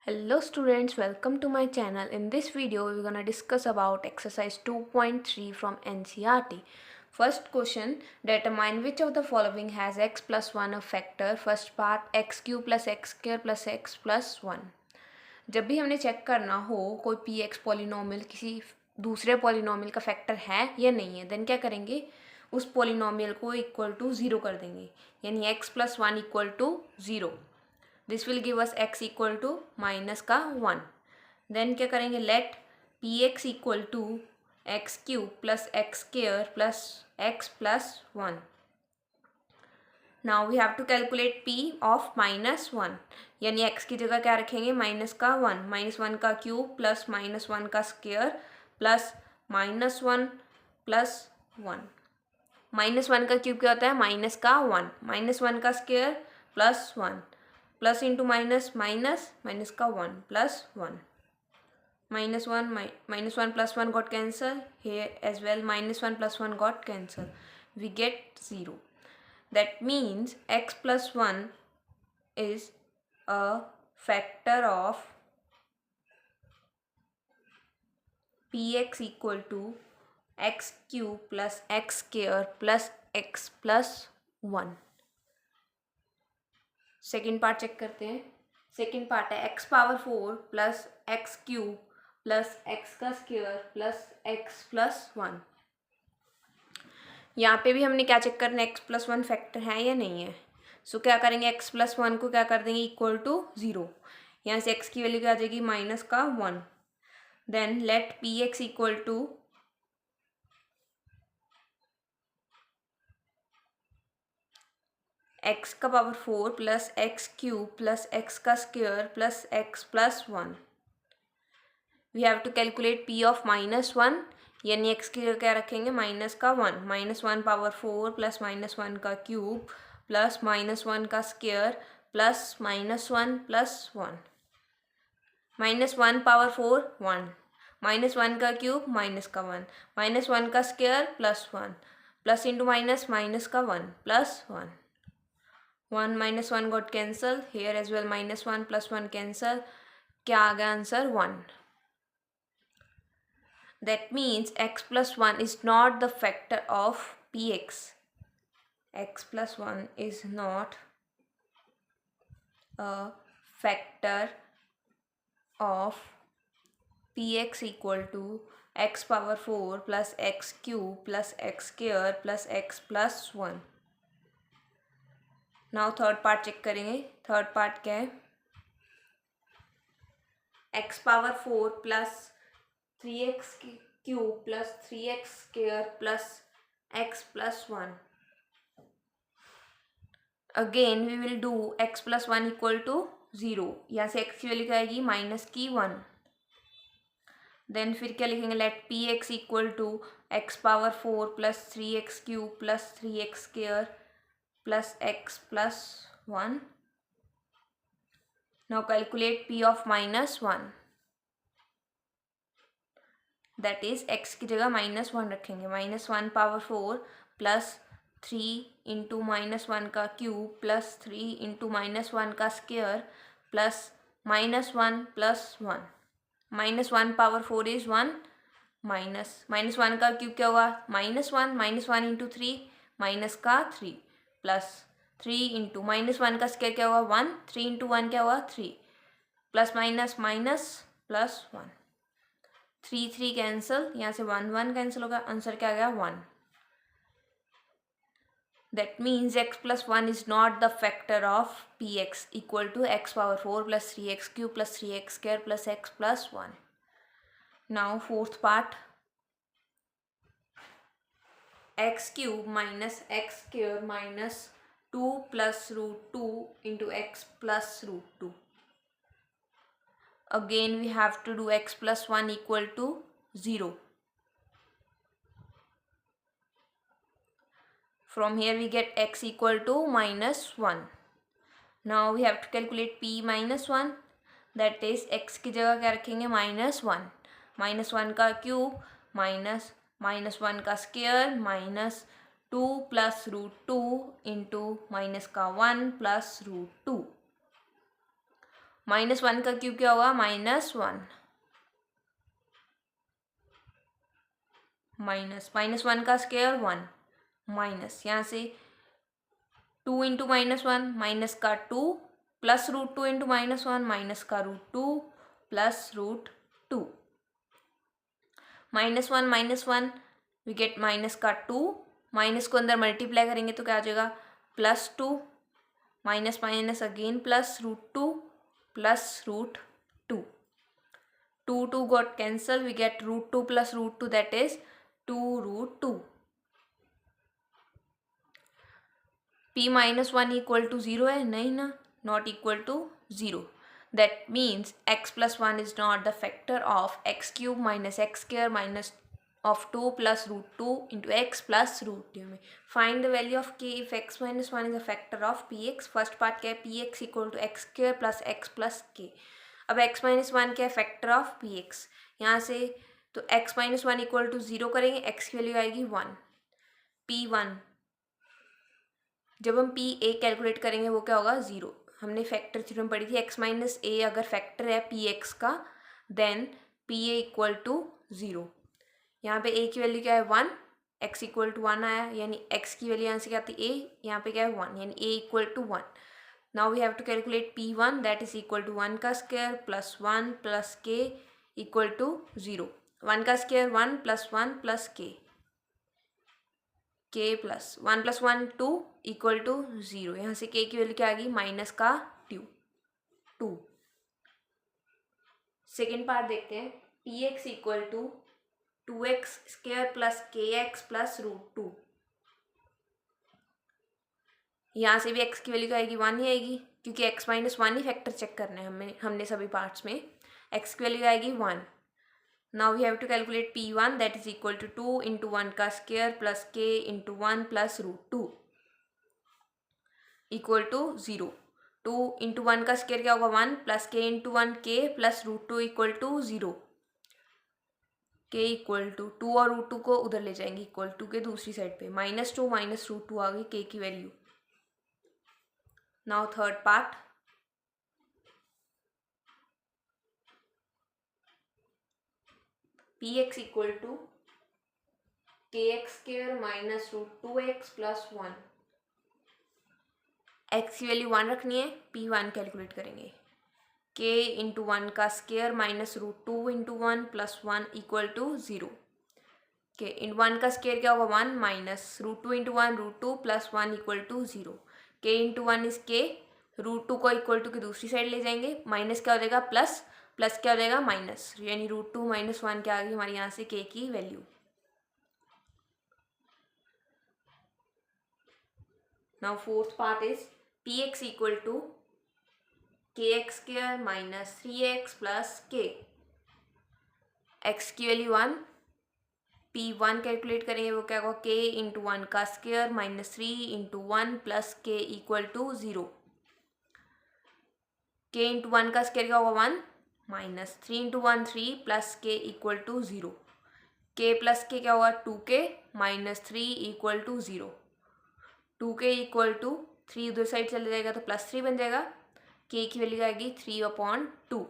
Hello students, welcome to my channel. In this video, we're gonna discuss about exercise 2.3 from NCERT. First question, determine which of the following has x plus 1 a factor. First part, x cube plus x square plus x plus 1. जब भी हमने check करना हो कोई P x polynomial किसी दूसरे polynomial का factor है या नहीं है, देन क्या करेंगे, उस पॉलिनोमियल को इक्वल टू ज़ीरो कर देंगे, यानी x plus one equal to zero. This will give us x equal to minus का 1. देन क्या करेंगे, let p x equal to x cube plus x square plus x plus 1. Now we have to calculate p of minus 1, यानी x की जगह क्या रखेंगे, minus का 1. Minus 1 का क्यूब प्लस माइनस 1 का square plus minus 1 plus 1. Minus 1 का cube क्या होता है, माइनस का 1. माइनस 1 का square plus 1. Plus into minus minus, minus का 1 plus 1. minus 1 plus 1 got cancel. Here as well minus 1 plus 1 got cancel. We get 0. That means x plus 1 is a factor of px equal to x cube plus x square plus x plus 1. Second part check करते हैं. Second part है x power 4 plus x cube plus x का square plus x plus 1. यहाँ पे भी हमने क्या check करना है, x प्लस 1 फैक्टर है या नहीं है. सो क्या करेंगे, x प्लस 1 को क्या कर देंगे, इक्वल टू 0. यहाँ से x की वैल्यू क्या आ जाएगी, माइनस का 1. Then let p x equal to x का power 4 plus x cube plus x का square plus x plus 1. We have to calculate p of minus 1, यानी x की जगह क्या रखेंगे, माइनस का 1. माइनस 1 पावर 4 प्लस माइनस 1 का क्यूब प्लस माइनस 1 का square plus minus 1 plus 1. Minus 1 power 4 1, minus 1 का क्यूब माइनस का 1, माइनस 1 का square plus 1, plus into minus minus का 1 plus 1. 1 minus 1 got cancel. Here as well minus 1 plus 1 cancel. क्या आ गया answer, 1. That means x plus 1 is not the factor of px. X plus 1 is not a factor of px equal to x power 4 plus x cube plus x square plus x plus 1. Now third part check करेंगे. Third part क्या है, x power 4 plus 3x cube plus 3x square plus x plus 1. Again we will do x plus 1 equal to 0. यहाँ से x की value क्या आएगी, minus की 1. Then फिर क्या लिखेंगे, let p x equal to x power 4 plus 3x cube plus 3x square plus x plus 1. Now calculate p of minus 1. That is x की जगह माइनस 1 रखेंगे. Minus 1 power 4 plus 3 into minus 1 का cube plus 3 into minus 1 का square plus minus 1 plus 1. Minus 1 power 4 is 1. Minus 1 का cube क्या हुआ, minus 1 into 3 minus का 3 plus 3 into minus 1 का स्क्वायर क्या हुआ, 1. 3 इंटू 1 क्या हुआ, 3 plus minus minus plus 1. 3 cancel, यहाँ से 1 कैंसिल होगा. आंसर क्या आ गया, 1. That means x plus 1 is not the factor of p x equal to x power 4 plus 3x cube plus 3x square plus x plus 1. Now fourth part, x cube minus x square minus 2 plus root 2 into x plus root 2. Again we have to do x plus 1 equal to 0. From here we get x equal to minus 1. Now we have to calculate p minus 1. That is x की जगह क्या रखेंगे, minus 1. Minus 1 का cube minus 1 का square minus 2 plus root 2 into minus का 1 plus root 2. -1 का cube क्या होगा? -1 -1 का स्क्वायर 1 माइनस यहाँ से 2 इंटू -1 माइनस का 2 प्लस √2 इंटू -1 माइनस का √2 प्लस √2 -1 वी गेट माइनस का 2 माइनस को अंदर मल्टीप्लाई करेंगे तो क्या आ जाएगा? +2 minus minus again plus √2 plus √2 2 got cancel, we get √2 plus √2 that is 2 √2. p minus 1 equal to 0 है? नहीं ना, not equal to 0. That means x plus 1 is not the factor of x cube minus x square minus of 2 plus √2 into x plus √2 में. Find the value of k if x minus 1 is a factor of px. First part क्या है? px equal to x square plus x plus k. अब x minus 1 क्या है? Factor of p x. यहाँ से तो x minus 1 equal to 0 करेंगे, x की वैल्यू आएगी 1. p1 जब हम p a कैलकुलेट करेंगे वो क्या होगा? 0. हमने फैक्टर थ्योरम पढ़ी थी, x माइनस a अगर फैक्टर है पी एक्स का then p a equal to 0. यहाँ पे a की वैल्यू क्या है? 1, x इक्वल टू 1 आया, यानी x की वैल्यू यहाँ से क्या आती है? a, यहाँ पे क्या है? 1, यानी a equal to 1. Now we have to calculate p1 that is equal to 1 का square plus 1 plus k equal to 0. 1 का square 1 plus 1 plus k plus 1 plus 1 2 equal to 0. यहाँ से k की वैल्यू क्या आ गई? माइनस का 2. सेकेंड पार्ट देखते हैं. px equal to 2x square plus kx plus √2. यहाँ से भी x की वैल्यू क्या आएगी? 1 ही आएगी, क्योंकि x माइनस 1 ही फैक्टर चेक करना है हमने सभी पार्ट्स में. x की वैल्यू आएगी 1. Now we have to calculate p1 that is equal to 2 into 1 का square plus k into 1 plus √2 equal to 0. 2 into 1 का स्क्वायर क्या होगा? 1 plus k into 1 k plus √2 equal to 0. k equal to 2 और √2 को उधर ले जाएंगे इक्वल टू के दूसरी साइड पे. -2 माइनस √2 आ गई k की value. Now third part. px equal to kx square minus √2x plus 1. x की वैल्यू 1 रखनी है, p1 कैलकुलेट करेंगे. k इंटू 1 का square minus √2 into 1 plus 1 equal to 0. k into 1 का स्क्वायर क्या होगा? 1 minus √2 into 1 √2 plus 1 equal to 0. k into 1 is k, √2 को equal to की दूसरी साइड ले जाएंगे. माइनस क्या हो जाएगा? प्लस, प्लस क्या हो जाएगा? माइनस, यानी √2 माइनस 1 क्या आ गई हमारे यहाँ से k की value. Now fourth part is px equal to kx square minus 3x plus k. x की वैल्यू 1, p1 कैलकुलेट करेंगे वो क्या होगा? k इंटू 1 का square minus 3 into 1 plus k equal to 0. k into 1 का स्क्वायर क्या होगा? 1 minus 3 into 1 3 plus k equal to 0. k plus k क्या होगा? 2k minus 3 equal to 0. 2k equal to 3 उधर साइड चले जाएगा तो प्लस 3 बन जाएगा. k की वैल्यू आएगी 3/2.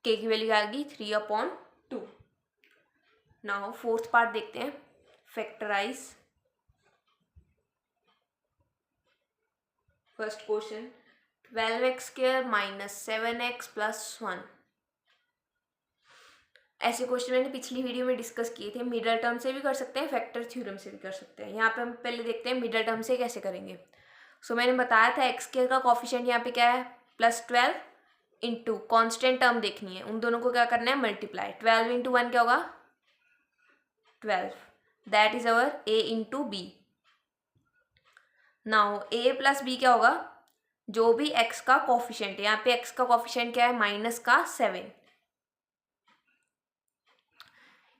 k की वैल्यू आएगी 3/2. नाउ फोर्थ पार्ट देखते हैं. Factorise. First question 12x square minus 7x plus 1. ऐसे क्वेश्चन मैंने पिछली वीडियो में डिस्कस किए थे. मिडल टर्म से भी कर सकते हैं, फैक्टर थ्योरम से भी कर सकते हैं. यहाँ पे हम पहले देखते हैं मिडल टर्म से कैसे करेंगे. सो मैंने बताया था x स्क्वायर का कॉफिशिएंट यहाँ पे क्या है? +12 इंटू कॉन्स्टेंट टर्म देखनी है, उन दोनों को क्या करना है? मल्टीप्लाई. 12 इंटू 1 क्या होगा? 12. That is our a into b. Now a plus b क्या होगा? जो भी x का कॉफिशिएंट है, यहाँ पे x का कॉफिशिएंट क्या है? -7.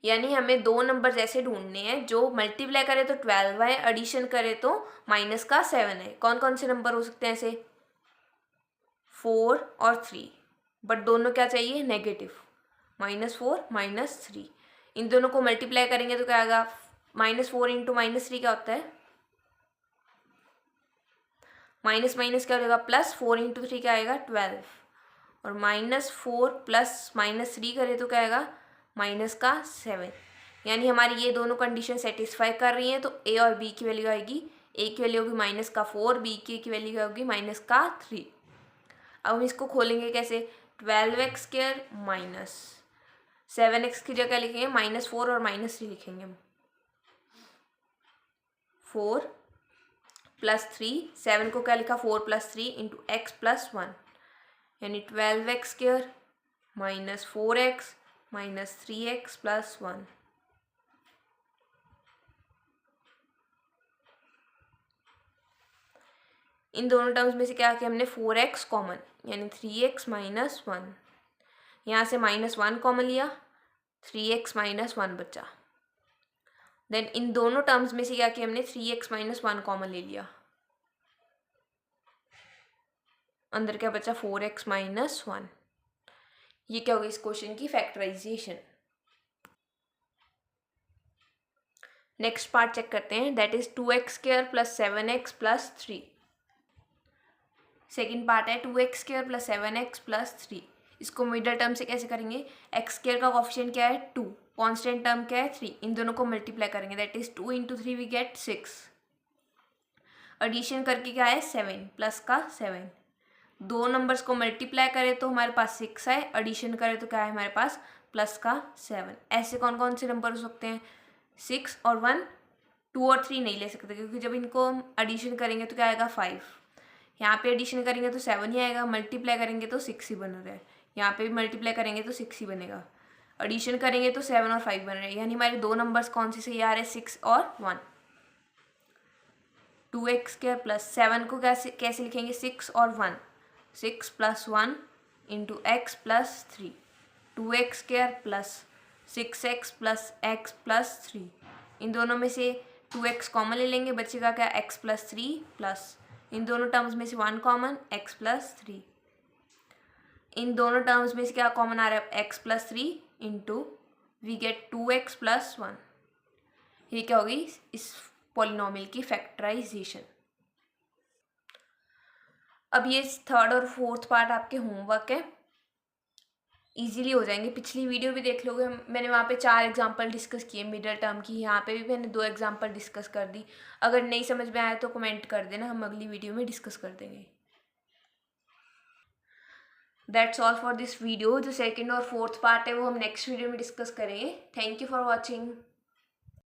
यानी हमें दो नंबर ऐसे ढूंढने हैं जो मल्टीप्लाई करे तो 12 है, एडिशन करे तो -7 है. कौन कौन से नंबर हो सकते हैं ऐसे? 4 और 3. बट दोनों क्या चाहिए? नेगेटिव. -4 -3. इन दोनों को मल्टीप्लाई करेंगे तो क्या आएगा? -4 इंटू -3 क्या होता है? माइनस माइनस क्या हो जाएगा प्लस, 4 इंटू 3 क्या आएगा 12, और -4 प्लस -3 करें तो क्या आएगा -7। यानी हमारी ये दोनों कंडीशन सेटिस्फाई कर रही हैं, तो ए और बी की वैल्यू आएगी, ए की वैल्यू होगी -4, बी की वैल्यू क्या होगी -3। अब हम इसको खोलेंगे कैसे, 12x² माइनस 7x की जगह लिखेंगे -4 और -3 लिखेंगे हम, 4 + 3, 7 को क्या लिखा 4 + 3 इंटू x + 1, यानी 12x² minus 4x minus 3x + 1। इन दोनों टर्म्स में से क्या किया हमने 4x कॉमन, यानी 3x - 1, यहाँ से -1 कॉमन लिया, 3x - 1 बचा। देन इन दोनों टर्म्स में से क्या किया हमने 3x - 1 कॉमन ले लिया, अंदर क्या बचा 4x - 1। ये क्या होगी इस क्वेश्चन की फैक्टराइजेशन। नेक्स्ट पार्ट चेक करते हैं, that is 2x² + 7x + 3। Second part है 2x² + 7x + 3। इसको मिडल टर्म से कैसे करेंगे, x² का कोफिशिएंट क्या है 2, कांस्टेंट टर्म क्या है 3, इन दोनों को मल्टीप्लाई करेंगे, that is 2 into 3 we get 6। Addition करके क्या है 7 प्लस का 7, दो नंबर्स को मल्टीप्लाई करें तो हमारे पास 6 है, एडिशन करें तो क्या है हमारे पास प्लस का 7। ऐसे कौन कौन से नंबर हो सकते हैं, 6 और 1, 2 और 3 नहीं ले सकते, क्योंकि जब इनको हम एडिशन करेंगे तो क्या आएगा 5, यहाँ पे एडिशन करेंगे तो 7 ही आएगा, मल्टीप्लाई करेंगे तो 6 ही बन रहा है, यहाँ पे भी मल्टीप्लाई करेंगे तो 6 ही बनेगा, एडिशन करेंगे तो 7 और 5 बन रहे हैं, यानी हमारे दो नंबर्स कौन से सही आ रहे हैं 6 और 1। 2x² + 7 को कैसे लिखेंगे 6 और 1, 6 + 1 into x + 3, 2x² + 6x + x + 3, इन दोनों में से 2x कॉमन ले लेंगे, बचेगा क्या x + 3 प्लस इन दोनों टर्म्स में से 1 कॉमन x + 3, इन दोनों टर्म्स में से क्या कॉमन आ रहा है x + 3 into we get 2x + 1। ये क्या होगी इस पॉलिनोमियल की फैक्टराइजेशन। अब ये थर्ड और फोर्थ पार्ट आपके होमवर्क है, इजीली हो जाएंगे। पिछली वीडियो भी देख लोगे, मैंने वहाँ पे 4 एग्जांपल डिस्कस किए मिडल टर्म की, यहाँ पे भी मैंने 2 एग्जांपल डिस्कस कर दी। अगर नहीं समझ में आया तो कमेंट कर देना, हम अगली वीडियो में डिस्कस कर देंगे। That's all for this video. जो सेकेंड और फोर्थ पार्ट है वो हम नेक्स्ट वीडियो में डिस्कस करेंगे। Thank you for watching.